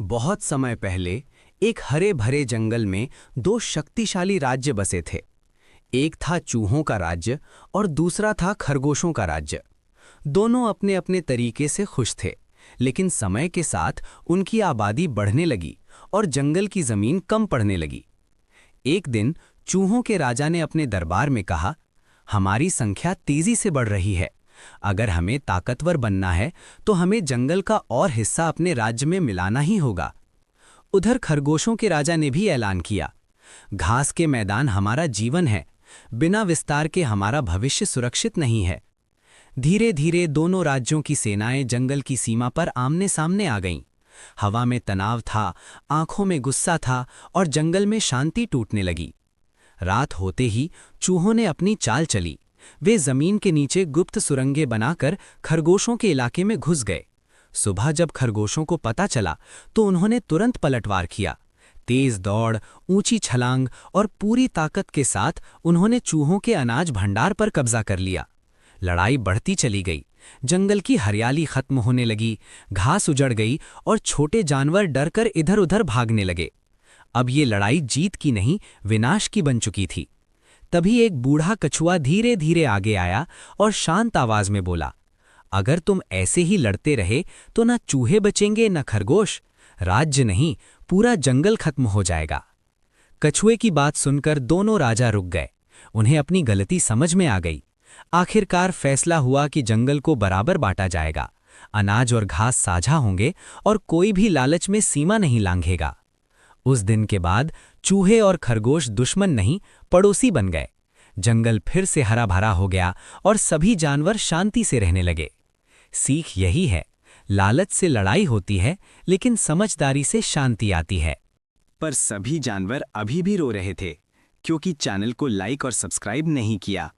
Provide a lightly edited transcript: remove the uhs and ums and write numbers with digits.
बहुत समय पहले एक हरे भरे जंगल में दो शक्तिशाली राज्य बसे थे। एक था चूहों का राज्य और दूसरा था खरगोशों का राज्य। दोनों अपने अपने तरीके से खुश थे, लेकिन समय के साथ उनकी आबादी बढ़ने लगी और जंगल की जमीन कम पड़ने लगी। एक दिन चूहों के राजा ने अपने दरबार में कहा, हमारी संख्या तेजी से बढ़ रही है। अगर हमें ताकतवर बनना है तो हमें जंगल का और हिस्सा अपने राज्य में मिलाना ही होगा। उधर खरगोशों के राजा ने भी ऐलान किया, घास के मैदान हमारा जीवन है, बिना विस्तार के हमारा भविष्य सुरक्षित नहीं है। धीरे धीरे दोनों राज्यों की सेनाएं जंगल की सीमा पर आमने सामने आ गईं। हवा में तनाव था, आंखों में गुस्सा था और जंगल में शांति टूटने लगी। रात होते ही चूहों ने अपनी चाल चली। वे जमीन के नीचे गुप्त सुरंगें बनाकर खरगोशों के इलाके में घुस गए। सुबह जब खरगोशों को पता चला तो उन्होंने तुरंत पलटवार किया। तेज दौड़, ऊंची छलांग और पूरी ताकत के साथ उन्होंने चूहों के अनाज भंडार पर कब्जा कर लिया। लड़ाई बढ़ती चली गई। जंगल की हरियाली खत्म होने लगी, घास उजड़ गई और छोटे जानवर डरकर इधर-उधर भागने लगे। अब ये लड़ाई जीत की नहीं, विनाश की बन चुकी थी। तभी एक बूढ़ा कछुआ धीरे धीरे आगे आया और शांत आवाज में बोला, अगर तुम ऐसे ही लड़ते रहे तो न चूहे बचेंगे न खरगोश, राज्य नहीं पूरा जंगल खत्म हो जाएगा। कछुए की बात सुनकर दोनों राजा रुक गए। उन्हें अपनी गलती समझ में आ गई। आखिरकार फैसला हुआ कि जंगल को बराबर बांटा जाएगा, अनाज और घास साझा होंगे और कोई भी लालच में सीमा नहीं लांघेगा। उस दिन के बाद चूहे और खरगोश दुश्मन नहीं, पड़ोसी बन गए। जंगल फिर से हरा भरा हो गया और सभी जानवर शांति से रहने लगे। सीख यही है, लालच से लड़ाई होती है लेकिन समझदारी से शांति आती है। पर सभी जानवर अभी भी रो रहे थे, क्योंकि चैनल को लाइक और सब्सक्राइब नहीं किया।